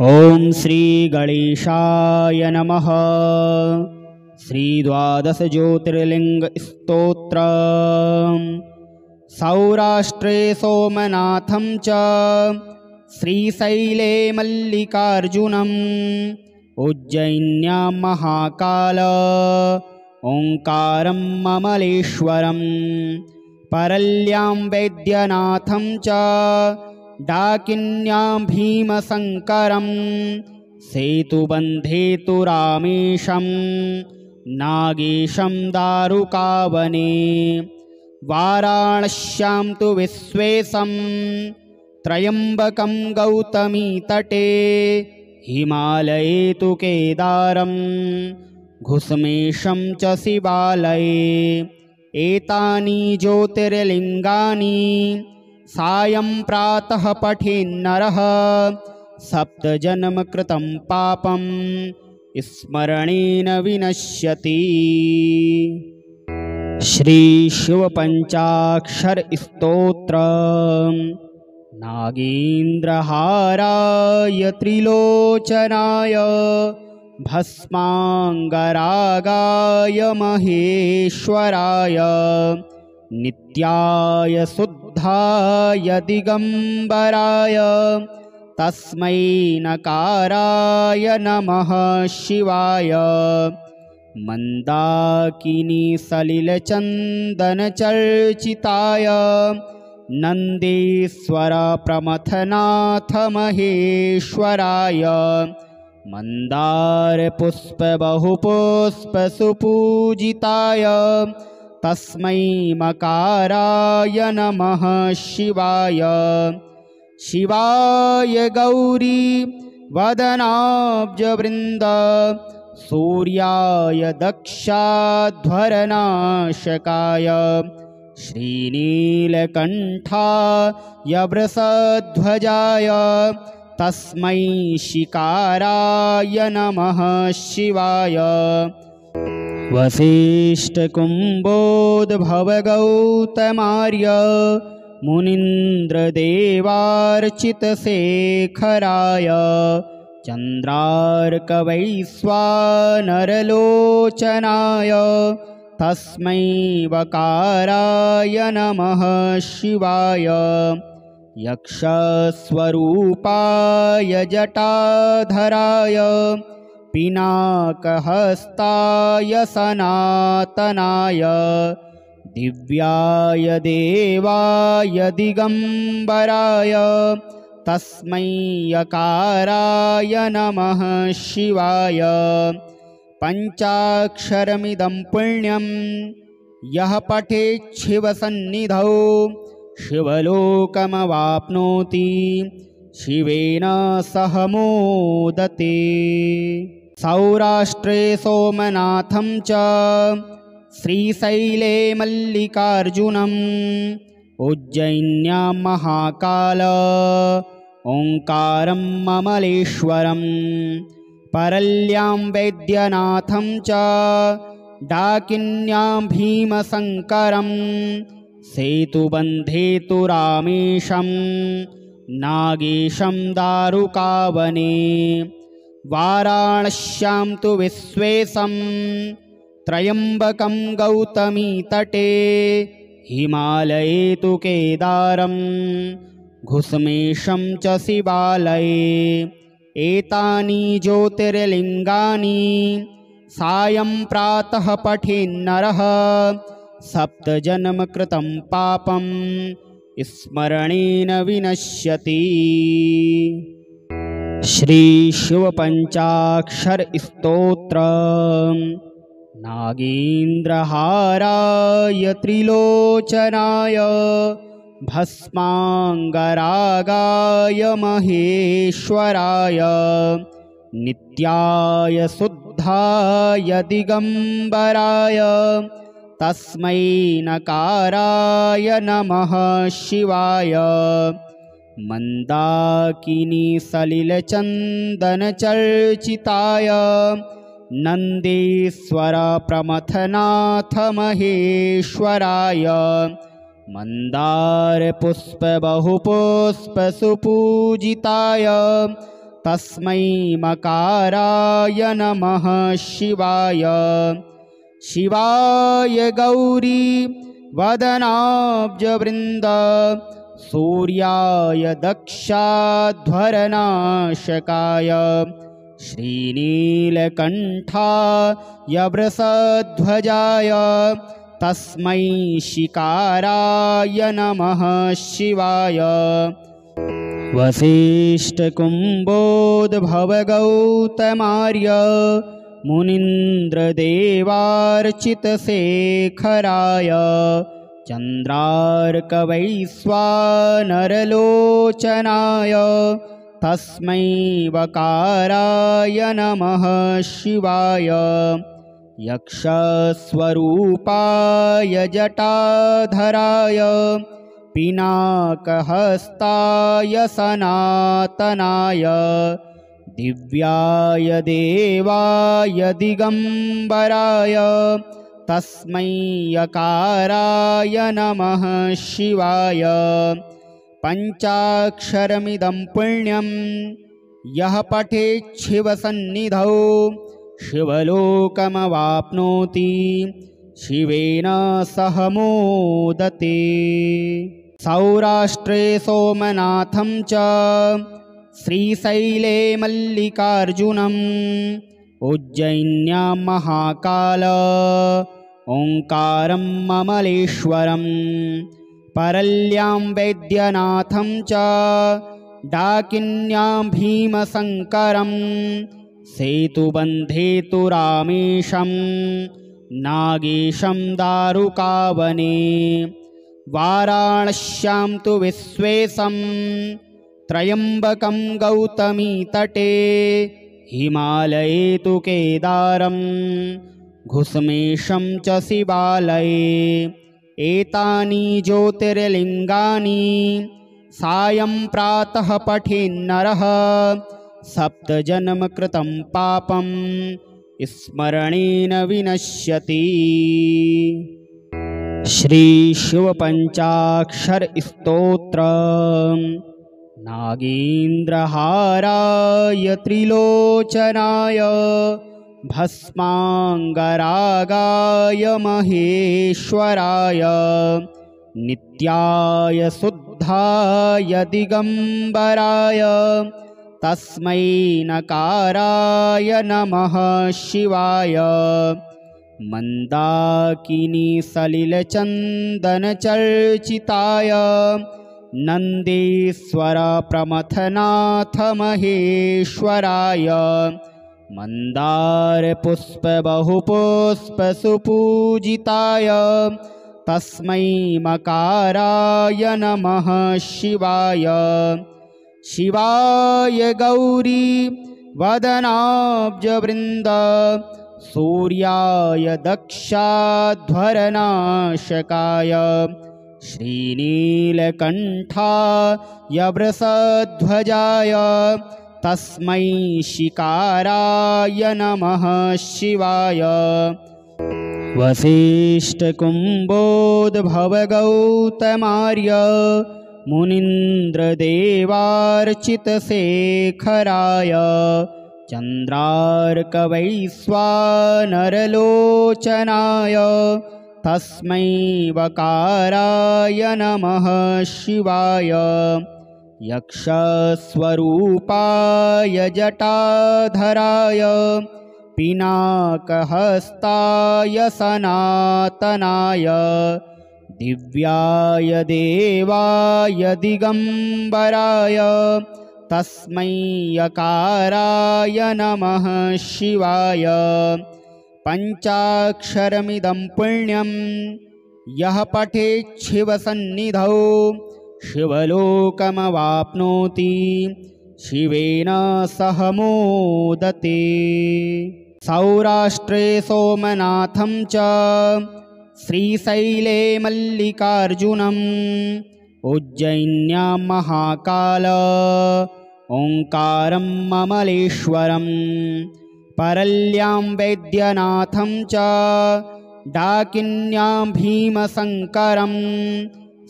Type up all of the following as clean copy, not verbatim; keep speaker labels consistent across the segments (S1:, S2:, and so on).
S1: ॐ श्री गणेशाय नमः। श्री द्वादश ज्योतिर्लिंग स्तोत्र। सौराष्ट्रे सोमनाथं च श्रीशैले मल्लिकार्जुनम् उज्जयिन्यां महाकाल ओंकारं ममलेश्वरम् परल्यां वैद्यनाथं च डाकिन्यां भीमशङ्करं सेतुबन्धे तु रामेशं नागेशं दारुकावने वाराणस्यां तु विश्वेशं त्र्यम्बकं गौतमीतटे हिमालये तु केदारं घुसमेशं च शिवालये एतानि ज्योतिर्लिङ्गानि सायं प्रातः पठेन्नरः सप्तजन्मकृतं पापं स्मरणेन विनश्यति। श्री शिवपञ्चाक्षर स्तोत्र। नागेन्द्रहाराय त्रिलोचनाय भस्मांगरागाय महेश्वराय नित्याय शुद्धाय दिगंबराय तस्मै नकाराय नमः शिवाय मंदाकिनी सलिलचंदनचर्चिताय नंदीश्वर प्रमथनाथ महेश्वराय मंदार पुष्प बहुपुष्प सुपूजिताय तस्मै मकाराय नमः शिवाय शिवाय गौरी वदनाब्जवृन्द सूर्याय दक्षाध्वरनाशकाय श्रीनीलकण्ठाय वृषध्वजाय तस्मै शिकाराय नमः शिवाय वसिष्ठकुम्भोद्भवगौतमार्य मुनीन्द्रदेवार्चितशेखराय चन्द्रार्कवैश्वानरलोचनाय तस्मै वकाराय नमः शिवाय यक्षस्वरूपाय जटाधराय पिनाकहस्ताय सनातनाय दिव्याय देवाय दिगंबराय तस्मै यकाराय नमः शिवाय पञ्चाक्षरमिदं पुण्यं यः पठेत् शिवसन्निधौ शिवलोकमवाप्नोति शिवेन सह मोदते। सौराष्ट्रे सोमनाथं च श्रीशैले मल्लिकार्जुनम् उज्जयिन्यां महाकाल ओंकारं ममलेश्वरं परल्यां वैद्यनाथं च डाकिन्यां भीमशङ्करं सेतुबन्धे तु रामेशं नागेशं दारुकावने वाराणस्यां तु विश्वेशं त्र्यम्बकं गौतमीतटे हिमालये तु केदारं घुसमेशं च शिवालये एतानि ज्योतिर्लिङ्गानि सायं प्रातः पठेन्नरः सप्तजन्मकृतं पापं स्मरणेन विनश्यति। श्री शिवपञ्चाक्षर स्तोत्र। नागेन्द्रहाराय त्रिलोचनाय भस्मांगरागाय महेश्वराय नित्याय शुद्धाय दिगंबराय तस्मै नकाराय नमः शिवाय मंदाकिनी सलिलचंदनचर्चिताय नंदीश्वर प्रमथनाथ महेश्वराय मंदार पुष्प बहुपुष्प सुपूजिताय तस्मै मकाराय नमः शिवाय। शिवाय गौरी वदनाब्जवृन्द सूर्याय दक्षाध्वरनाशकाय श्रीनीलकण्ठाय वृषध्वजाय तस्मै शिकाराय नमः शिवाय। वसिष्ठकुम्भोद्भवगौतमार्य मुनीन्द्रदेवार्चितशेखराय चन्द्रार्कवैश्वानरलोचनाय तस्मै वकाराय नमः शिवाय। यक्षस्वरूपाय जटाधराय पिनाकहस्ताय सनातनाय दिव्याय देवाय दिगम्बराय तस्मै यकाराय नमः शिवाय। पञ्चाक्षरमिदं पुण्यं यः पठेत् शिवसन्निधौ शिवलोकमवाप्नोति शिवेन सह मोदते। सौराष्ट्रे सोमनाथं च श्रीशैले मल्लिकार्जुनम् उज्जयिन्यां महाकाल ओङ्कारं ममलेश्वरम् परल्यां वैद्यनाथं च डाकिन्यां भीमशङ्करम् सेतुबन्धे तु रामेशं नागेशं दारुकावने वाराणस्यां तु विश्वेशं त्र्यम्बकं गौतमीतटे हिमालये तु केदारं घुस्मेशं च शिवालये। एतानि ज्योतिर्लिङ्गानि सायं प्रातः पठेन्नरः सप्तजन्मकृतं पापं स्मरणेन विनश्यति। श्रीशिवपञ्चाक्षरस्तोत्र। नागेन्द्रहाराय त्रिलोचनाय भस्माङ्गरागाय महेश्वराय नित्याय शुद्धाय दिगम्बराय तस्मै नकाराय नमः शिवाय। मन्दाकिनी सलिलचन्दनचर्चिताय नन्देश्वर प्रमथनाथ महेश्वराय मन्दारपुष्पबहुपुष्पसुपूजिताय तस्मै मकाराय नमः शिवाय। शिवाय गौरी वदनाब्जवृन्द सूर्याय दक्षाध्वरनाशकाय श्रीनीलकण्ठाय वृषध्वजाय तस्मै शिकाराय नमः शिवाय। वसिष्ठकुम्भोद्भवगौतमार्य मुनीन्द्रदेवार्चितशेखराय चन्द्रार्कवैश्वानरलोचनाय तस्मै वकाराय नमः शिवाय। यक्षस्वरूपाय जटाधराय पिनाकहस्ताय सनातनाय दिव्याय देवाय दिगम्बराय तस्मै यकाराय नमः शिवाय। पञ्चाक्षरमिदं पुण्यं यः पठेत् शिवसन्निधौ शिवलोकमवाप्नोति शिवेन सह मोदते। सौराष्ट्रे सोमनाथं च श्रीशैले मल्लिकार्जुनम् उज्जयिन्यां महाकाल ओङ्कारं ममलेश्वरम् परल्यां वैद्यनाथं च डाकिन्यां भीमशङ्करम्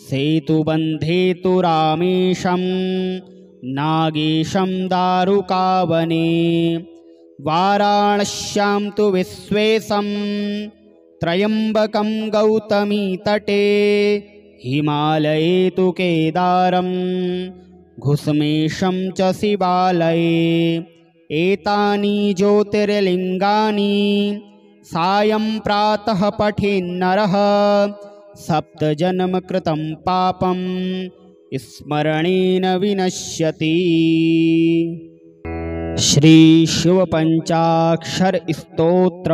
S1: सेतुबन्धे तु रामेशं नागेशं दारुकावने वाराणस्यां तु विश्वेशं त्र्यम्बकं गौतमीतटे हिमालये तु केदारं घुस्मेशं च शिवालये एतानि ज्योतिर्लिङ्गानि सायं प्रातः पठेन्नरः सप्तजन्मकृतं पापं स्मरणेन विनश्यति। श्रीशिवपञ्चाक्षर स्तोत्र।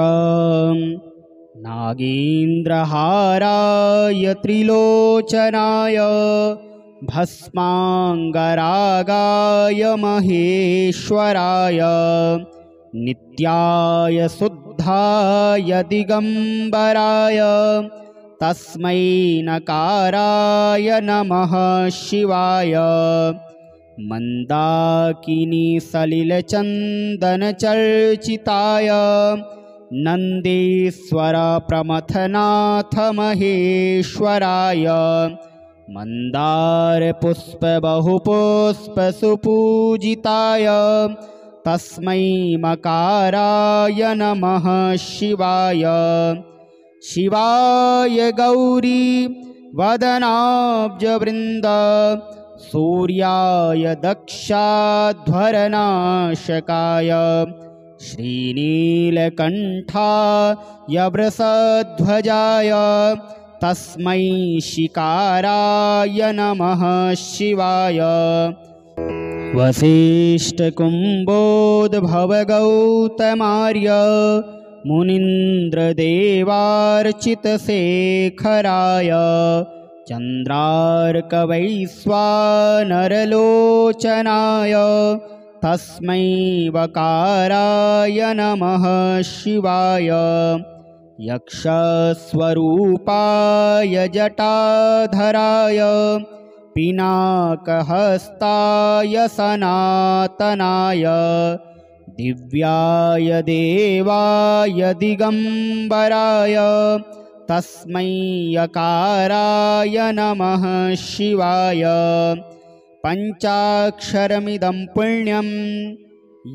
S1: नागेन्द्रहाराय त्रिलोचनाय भस्माङ्गरागाय महेश्वराय नित्याय शुद्धाय दिगम्बराय तस्मै नकाराय नमः शिवाय। मन्दाकिनी सलिलचन्दनचर्चिताय नन्देश्वर प्रमथनाथ महेश्वराय मन्दारपुष्पबहुपुष्पसुपूजिताय तस्मै मकाराय नमः शिवाय। शिवाय गौरी वदनाब्जवृन्द सूर्याय दक्षाध्वरनाशकाय श्रीनीलकण्ठाय वृषध्वजाय तस्मै शिकाराय नमः शिवाय। वसिष्ठकुम्भोद्भवगौतमार्य मुनीन्द्रदेवार्चितशेखराय चन्द्रार्कवैश्वानरलोचनाय तस्मै वकाराय नमः शिवाय। यक्षस्वरूपाय जटाधराय पिनाकहस्ताय सनातनाय दिव्याय देवाय दिगम्बराय तस्मै यकाराय नमः शिवाय। पञ्चाक्षरमिदं पुण्यं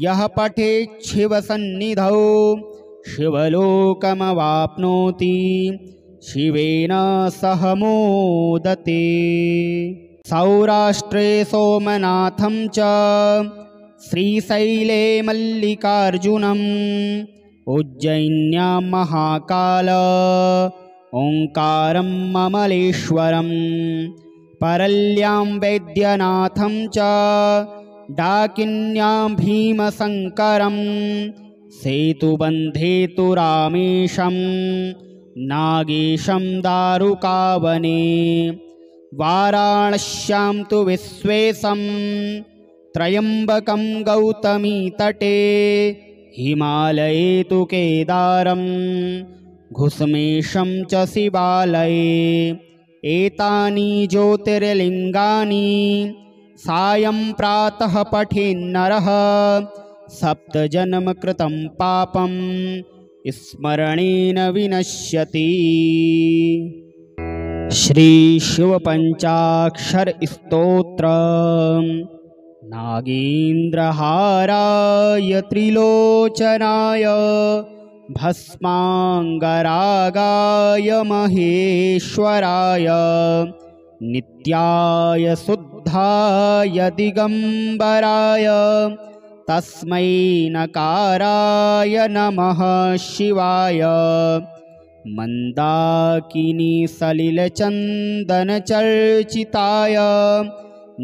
S1: यः पठेत् शिवसन्निधौ शिवलोकमवाप्नोति शिवेन सह मोदते। सौराष्ट्रे सोमनाथं च श्रीशैले मल्लिकार्जुनम् उज्जयिन्यां महाकाल ओङ्कारं ममलेश्वरं परल्यां वैद्यनाथं च डाकिन्यां भीमशङ्करं सेतुबन्धे तु रामेशं नागेशं दारुकावने वाराणस्यां तु विश्वेशं त्र्यम्बकं गौतमीतटे हिमालये तु केदारं घुस्मेशं च शिवालये एतानि ज्योतिर्लिङ्गानि सायं प्रातः पठेन्नरः सप्तजन्मकृतं पापं स्मरणेन विनश्यति। श्रीशिवपञ्चाक्षर स्तोत्र। नागेन्द्रहाराय त्रिलोचनाय भस्माङ्गरागाय महेश्वराय नित्याय शुद्धाय दिगम्बराय तस्मै नकाराय नमः शिवाय। मन्दाकिनी सलिलचन्दनचर्चिताय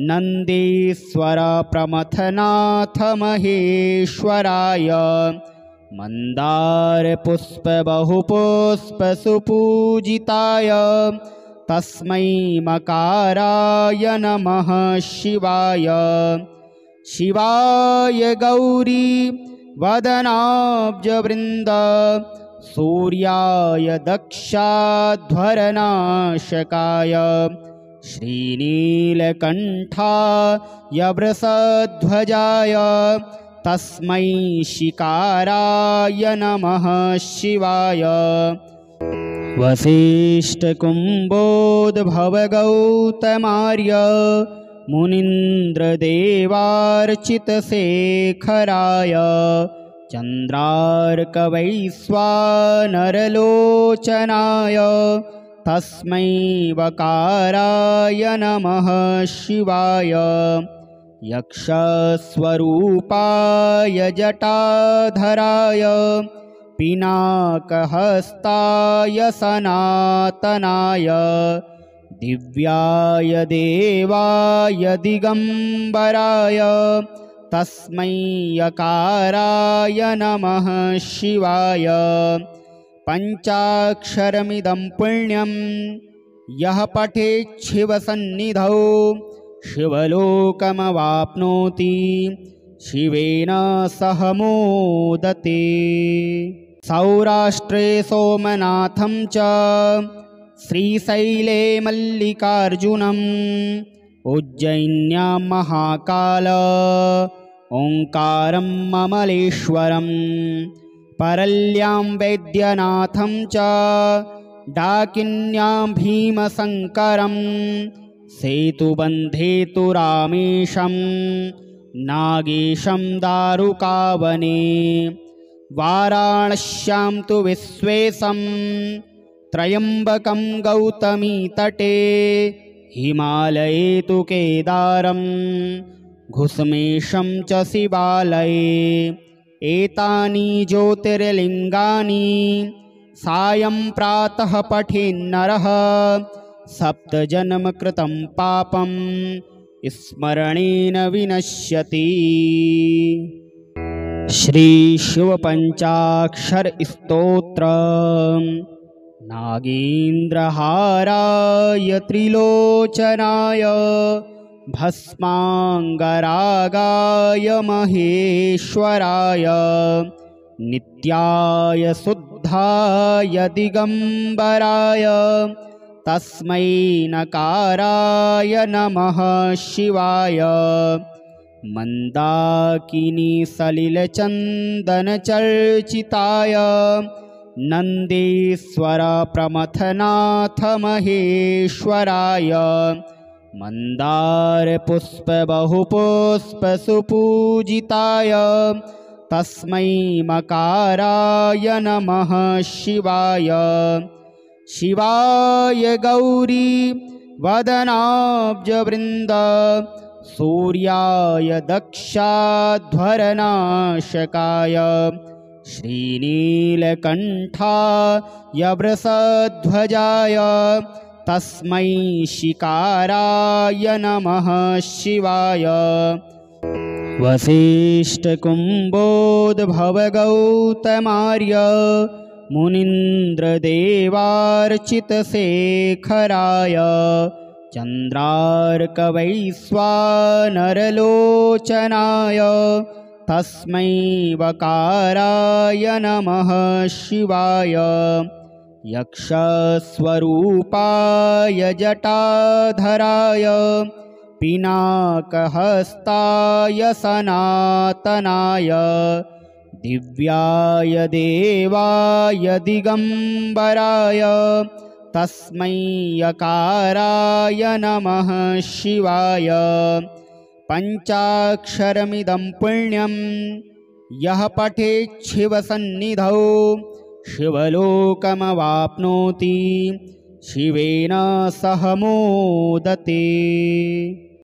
S1: नन्देश्वर प्रमथनाथ महेश्वराय मन्दारपुष्पबहुपुष्पसुपूजिताय तस्मै मकाराय नमः शिवाय। शिवाय गौरी वदनाब्जवृन्द सूर्याय दक्षाध्वरनाशकाय श्रीनीलकण्ठाय वृषध्वजाय तस्मै शिकाराय नमः शिवाय। वसिष्ठकुम्भोद्भवगौतमार्य मुनीन्द्रदेवार्चितशेखराय चन्द्रार्कवैश्वानरलोचनाय तस्मै वकाराय नमः शिवाय। यक्षस्वरूपाय जटाधराय पिनाकहस्ताय सनातनाय दिव्याय देवाय दिगम्बराय तस्मै यकाराय नमः शिवाय। पञ्चाक्षरमिदं पुण्यं यः पठेत् शिवसन्निधौ शिवलोकमवाप्नोति शिवेन सह मोदते। सौराष्ट्रे सोमनाथं च श्रीशैले मल्लिकार्जुनम् उज्जयिन्यां महाकाल ओङ्कारं ममलेश्वरम् परल्यां वैद्यनाथं च डाकिन्यां भीमशङ्करं सेतुबन्धे तु रामेशं नागेशं दारुकावने वाराणस्यां तु विश्वेशं त्र्यम्बकं गौतमीतटे हिमालये तु केदारं घुस्मेशं च शिवालये। एतानि ज्योतिर्लिङ्गानि सायं प्रातः पठेन्नरः सप्तजन्मकृतं पापं स्मरणेन विनश्यति। श्रीशिवपञ्चाक्षरस्तोत्र। नागेन्द्रहाराय त्रिलोचनाय भस्माङ्गरागाय महेश्वराय नित्याय शुद्धाय दिगम्बराय तस्मै नकाराय नमः शिवाय। मन्दाकिनी सलिलचन्दनचर्चिताय नन्देश्वर प्रमथनाथ महेश्वराय मन्दारपुष्पबहुपुष्पसुपूजिताय तस्मै मकाराय नमः शिवाय। शिवाय गौरी वदनाब्जवृन्द सूर्याय दक्षाध्वरनाशकाय श्रीनीलकण्ठाय वृषध्वजाय तस्मै शिकाराय नमः शिवाय। वसिष्ठकुम्भोद्भवगौतमार्य मुनीन्द्रदेवार्चितशेखराय चन्द्रार्कवैश्वानरलोचनाय तस्मै वकाराय नमः शिवाय। यक्षस्वरूपाय जटाधराय पिनाकहस्ताय सनातनाय दिव्याय देवाय दिगम्बराय तस्मै यकाराय नमः शिवाय। पञ्चाक्षरमिदं पुण्यं यः पठेत् शिवसन्निधौ शिवलोकमवाप्नोति शिवेन सह मोदते।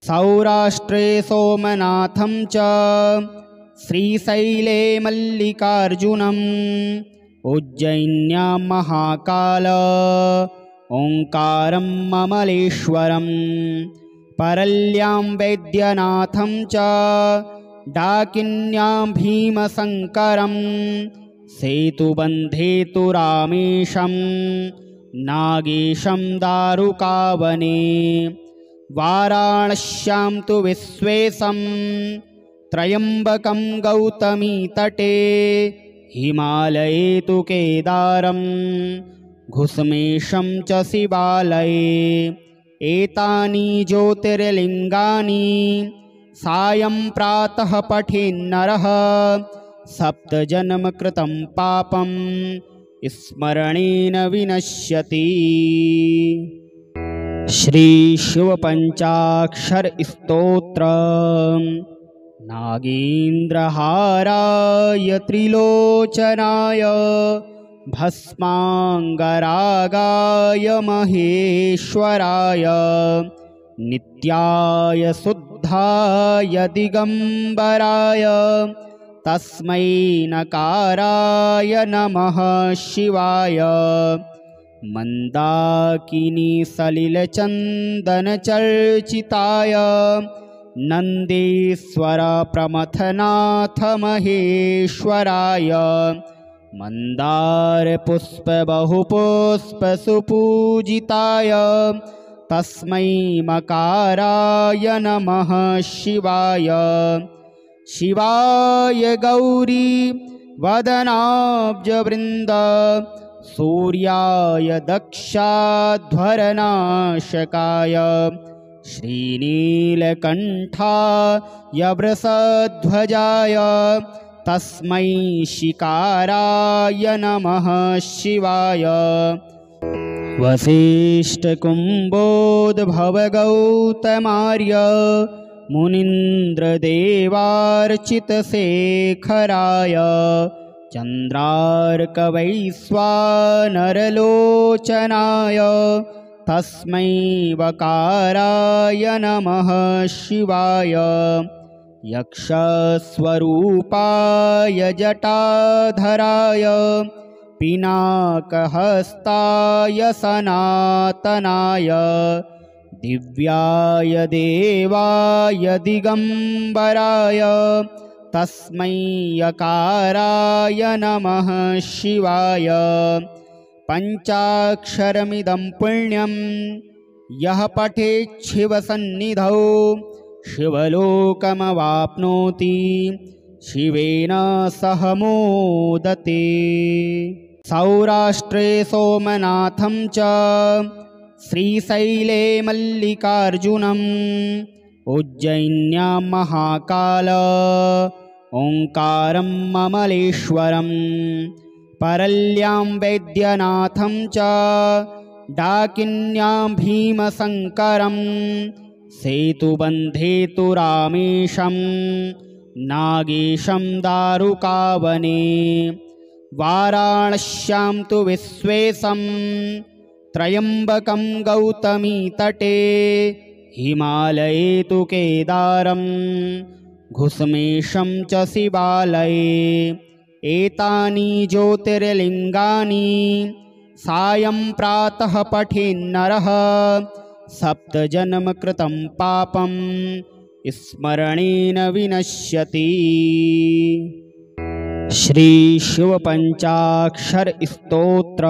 S1: सौराष्ट्रे सोमनाथं च श्रीशैले मल्लिकार्जुनम् उज्जयिन्यां महाकाल ओङ्कारं ममलेश्वरम् परल्यां वैद्यनाथं च डाकिन्यां भीमशङ्करं सेतुबन्धे तु रामेशं नागेशं दारुकावने वाराणस्यां तु विश्वेशं त्र्यम्बकं गौतमीतटे हिमालये तु केदारं घुस्मेशं च शिवालये। एतानि ज्योतिर्लिङ्गानि सायं प्रातः पठेन्नरः सप्तजन्मकृतं पापं स्मरणेन विनश्यति। श्री शिवपंचाक्षर स्तोत्र। नागेन्द्रहाराय त्रिलोचनाय भस्मांगरागाय महेश्वराय नित्याय शुद्धाय दिगंबराय तस्मै नकाराय नमः शिवाय। मंदाकिनी सलिलचंदनचर्चिताय नंदीश्वर प्रमथनाथ महेश्वराय मंदार पुष्प बहुपुष्प सुपूजिताय तस्मै मकाराय नमः शिवाय। शिवाय गौरी वदनाब्जवृन्द सूर्याय दक्षाध्वरनाशकाय श्रीनीलकण्ठाय वृषध्वजाय तस्मै शिकाराय नमः शिवाय। वसिष्ठकुम्भोद्भवगौतमार्य मुनीन्द्रदेवार्चितशेखराय चन्द्रार्कवैश्वानरलोचनाय तस्मै वकाराय नमः शिवाय। यक्षस्वरूपाय जटाधराय पिनाकहस्ताय सनातनाय दिव्याय देवाय दिगंबराय तस्मै यकाराय नमः शिवाय। पंचाक्षरमिदं पुण्यं यः पठेत् शिवसन्निधौ शिवलोकमवाप्नोति शिवेन सह मोदते। सौराष्ट्रे सोमनाथं च श्रीशैले मल्लिकार्जुनम् उज्जयिन्यां महाकाल ओंकारं ममलेश्वरम् परल्यां वैद्यनाथं च डाकिन्यां भीमशङ्करं सेतुबन्धे तु रामेशं नागेशं दारुकावने वाराणस्यां तु विश्वेशं त्रयम्बकं गौतमीतटे हिमालये तु केदारं घुसमेशं च शिवालये। एतानि ज्योतिर्लिङ्गानि सायं प्रातः पठेन्नरः सप्तजन्मकृतं पापं स्मरणेन विनश्यति। श्री शिवपंचाक्षर स्तोत्र।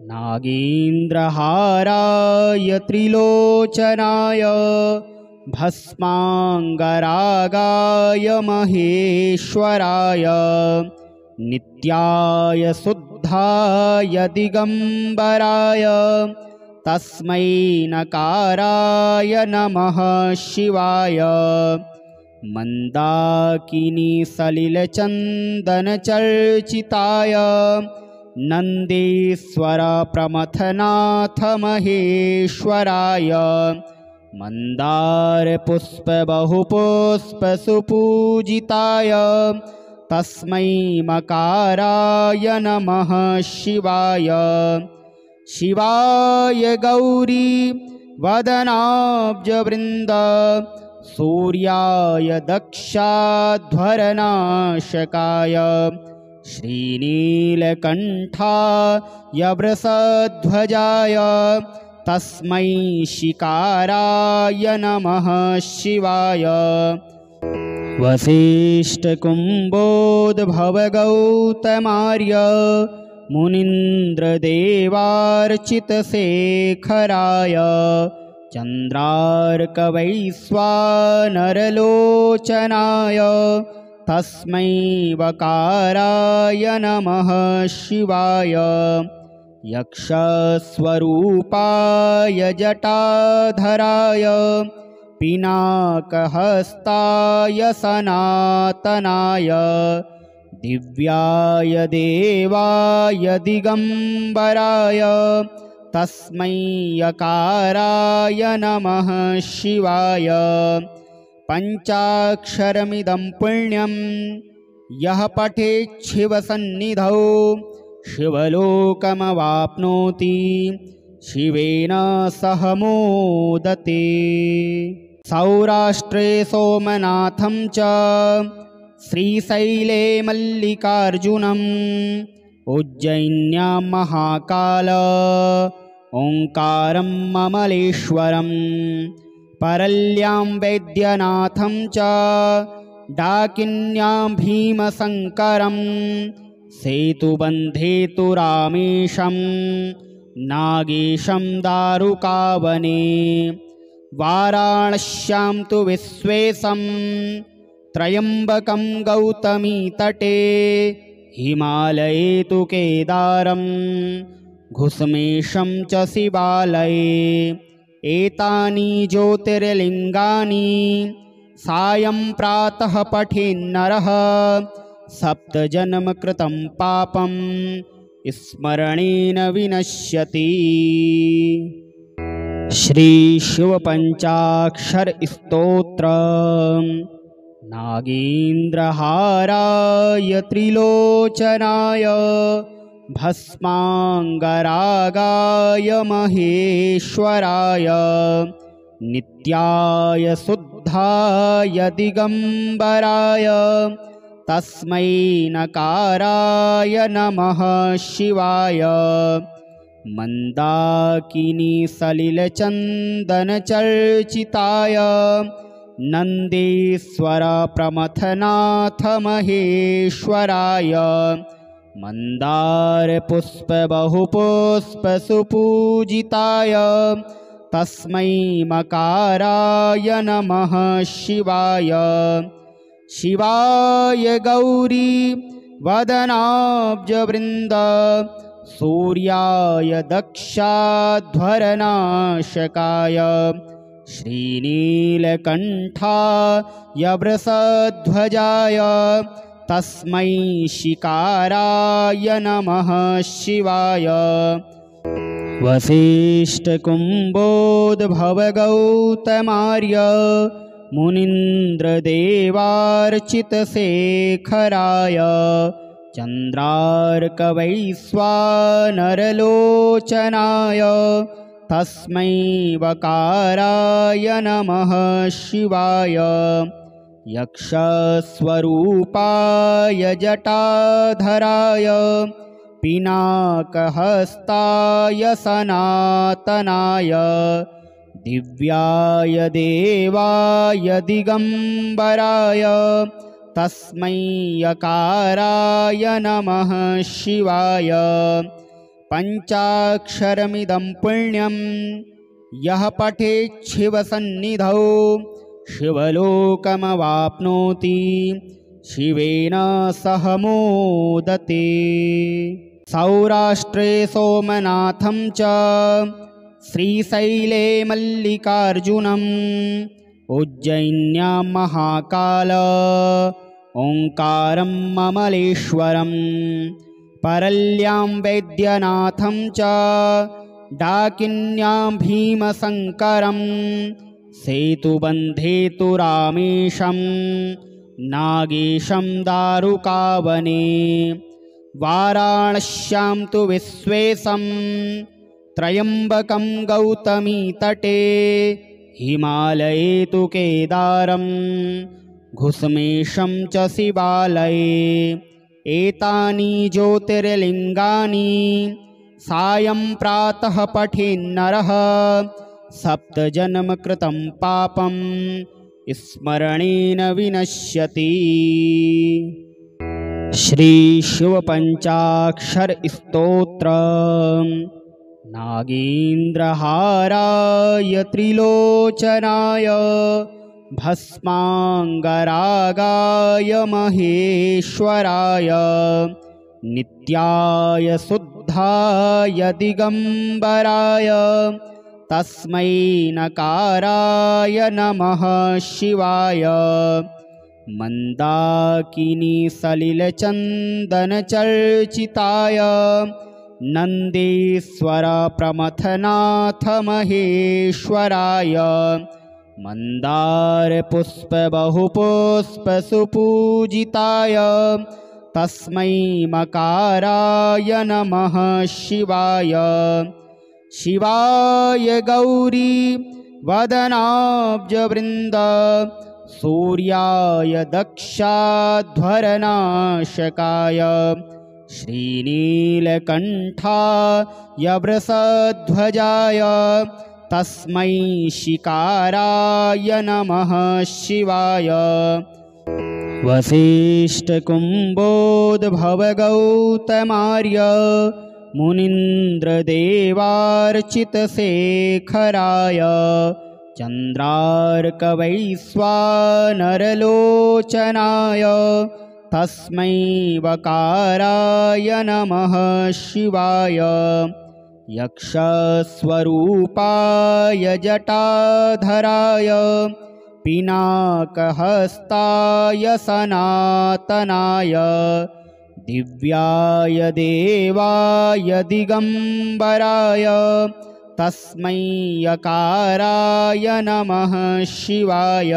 S1: नागेन्द्रहाराय त्रिलोचनाय भस्मांगरागाय महेश्वराय नित्याय शुद्धाय दिगंबराय तस्मै नकाराय नमः शिवाय। मंदाकिनी सलिलचंदनचर्चिताय नंदीश्वर प्रमथनाथ महेश्वराय मंदार पुष्प बहुपुष्प सुपूजिताय तस्मै मकाराय नमः शिवाय। शिवाय गौरी वदनाब्जवृन्द सूर्याय दक्षाध्वरनाशकाय श्रीनीलकण्ठाय वृषध्वजाय तस्मै शिकाराय नमः शिवाय। वसिष्ठकुम्भोद्भवगौतमार्य मुनीन्द्रदेवार्चितशेखराय चन्द्रार्कवैश्वानरलोचनाय तस्मै वकाराय नमः शिवाय। यक्षस्वरूपाय जटाधराय पिनाकहस्ताय सनातनाय दिव्याय देवाय दिगंबराय तस्मै यकाराय नमः शिवाय। पञ्चाक्षरमिदं पुण्यं यः पठेत् शिवसन्निधौ शिवलोकमवाप्नोति शिवेन सह मोदते। सौराष्ट्रे सोमनाथं च श्रीशैले मल्लिकार्जुनम् उज्जयिन्यां महाकाल ओङ्कारं ममलेश्वरम् परल्यां वैद्यनाथं च डाकिन्यां भीमशङ्करं सेतुबन्धे तु रामेशं नागेशं दारुकावने वाराणस्यां तु विश्वेशं त्र्यम्बकं गौतमीतटे हिमालये तु केदारं घुसमेशं च शिवालये। एतानि ज्योतिर्लिङ्गानि सायं प्रातः पठेन्नरः सप्तजन्मकृतं पापं स्मरणेन विनश्यति। श्रीशिवपञ्चाक्षर स्तोत्र। नागेन्द्रहाराय त्रिलोचनाय भस्माङ्गरागाय महेश्वराय नित्याय शुद्धाय दिगम्बराय तस्मै नकाराय नमः शिवाय। मन्दाकिनी सलिलचन्दनचर्चिताय नन्देश्वर प्रमथनाथ महेश्वराय मन्दारपुष्पबहुपुष्पसुपूजिताय तस्मै मकाराय नमः शिवाय। शिवाय गौरी वदनाब्जवृन्द सूर्याय दक्षाध्वरनाशकाय श्रीनीलकण्ठाय वृषध्वजाय तस्मै शिकाराय नमः शिवाय। वसिष्ठकुम्भोद्भवगौतमार्य मुनीन्द्रदेवार्चितशेखराय चन्द्रार्कवैश्वानरलोचनाय तस्मै वकाराय नमः शिवाय। यक्षस्वरूपाय जटाधराय पिनाकहस्ताय सनातनाय दिव्याय देवाय दिगम्बराय तस्मै यकाराय नमः शिवाय। पञ्चाक्षरमिदं पुण्यं यः पठेत् शिवसन्निधौ शिवलोकमवाप्नोति शिवेन सह मोदते। सौराष्ट्रे सोमनाथं च श्रीशैले मल्लिकार्जुनम् उज्जयिन्यां महाकाल ओङ्कारं ममलेश्वरं परल्यां वैद्यनाथं च डाकिन्यां भीमशङ्करं सेतुबन्धे तु रामेशं नागेशं दारुकावने वाराणस्यां तु विश्वेशं त्र्यम्बकं गौतमीतटे हिमालये तु केदारं घुसमेशं च शिवालये। एतानि ज्योतिर्लिङ्गानि सायं प्रातः पठेन्नरः सप्तजन्मकृतं पापं स्मरणेन विनश्यति। श्रीशिवपञ्चाक्षर स्तोत्र। नागेन्द्रहाराय त्रिलोचनाय भस्माङ्गरागाय महेश्वराय नित्याय शुद्धाय दिगम्बराय तस्मै नकाराय नमः शिवाय। मन्दाकिनी सलिलचन्दनचर्चिताय नन्दीश्वर प्रमथनाथ महेश्वराय मन्दारपुष्पबहुपुष्पसुपूजिताय तस्मै मकाराय नमः शिवाय। शिवाय गौरी वदनाब्जवृन्द सूर्याय दक्षाध्वरनाशकाय श्रीनीलकण्ठाय वृषध्वजाय तस्मै शिकाराय नमः शिवाय। वसिष्ठकुम्भोद्भवगौतमार्य मुनीन्द्रदेवार्चितशेखराय चन्द्रार्कवैश्वानरलोचनाय तस्मै वकाराय नमः शिवाय। यक्षस्वरूपाय जटाधराय पिनाकहस्ताय सनातनाय दिव्याय देवाय दिगम्बराय तस्मै यकाराय नमः शिवाय।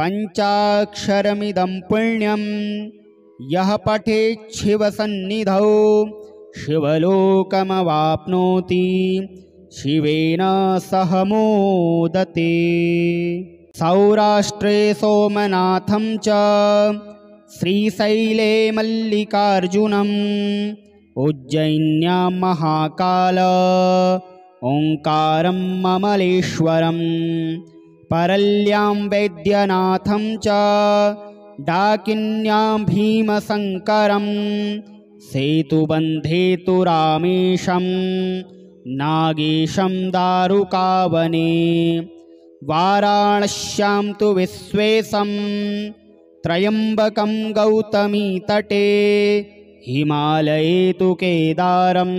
S1: पञ्चाक्षरमिदं पुण्यं यः पठेत् शिवसन्निधौ शिवलोकमवाप्नोति शिवेन सह मोदते। सौराष्ट्रे सोमनाथं च श्रीशैले मल्लिकार्जुनम् उज्जयिन्यां महाकाल ओङ्कारं ममलेश्वरम् परल्यां वैद्यनाथं च डाकिन्यां भीमशङ्करं सेतुबन्धे तु रामेशं नागेशं दारुकावने वाराणस्यां तु विश्वेशं त्र्यम्बकं गौतमीतटे हिमालये तु केदारं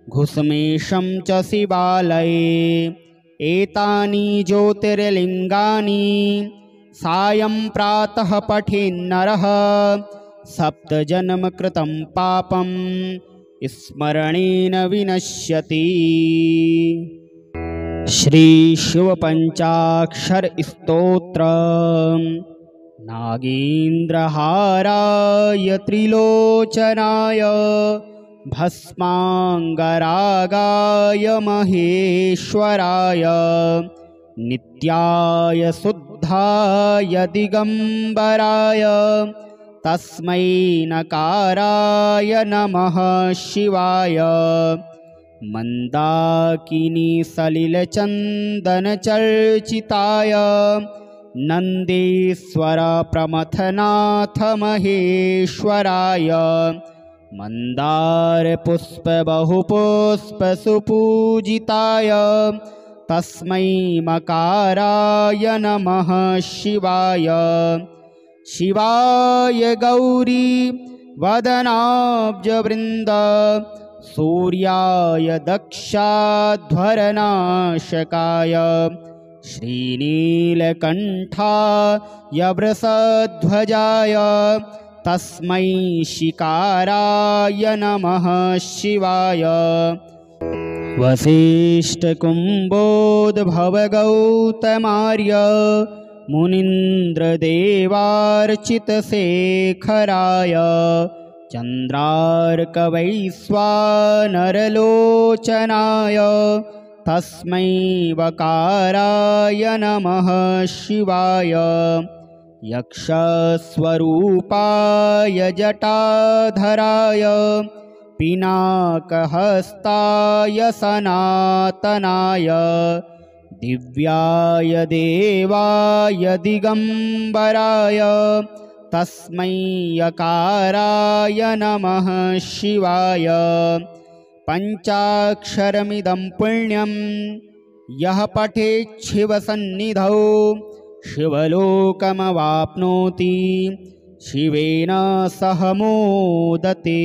S1: घुस्मेशं च शिवालये। एतानि ज्योतिर्लिङ्गानि सायं प्रातः पठेन्नरः सप्तजन्मकृतं पापं स्मरणेन विनश्यति। श्रीशिवपञ्चाक्षरस्तोत्र। नागेन्द्रहाराय त्रिलोचनाय भस्माङ्गरागाय महेश्वराय नित्याय शुद्धाय दिगम्बराय तस्मै नकाराय नमः शिवाय। मन्दाकिनी सलिलचन्दनचर्चिताय नन्दीश्वर प्रमथनाथ महेश्वराय मन्दारपुष्पबहुपुष्पसुपूजिताय तस्मै मकाराय नमः शिवाय। शिवाय गौरी वदनाब्जवृन्द सूर्याय दक्षाध्वरनाशकाय श्रीनीलकण्ठाय वृषध्वजाय तस्मै शिकाराय नमः शिवाय। वसिष्ठकुम्भोद्भवगौतमार्य मुनीन्द्रदेवार्चितशेखराय चन्द्रार्कवैश्वानरलोचनाय तस्मै वकाराय नमः शिवाय। यक्षस्वरूपाय जटाधराय पिनाकहस्ताय सनातनाय दिव्याय देवाय दिगम्बराय तस्मै यकाराय नमः शिवाय। पञ्चाक्षरमिदं पुण्यं यः पठेत् शिवसन्निधौ शिवलोकमवाप्नोति शिवेन सह मोदते।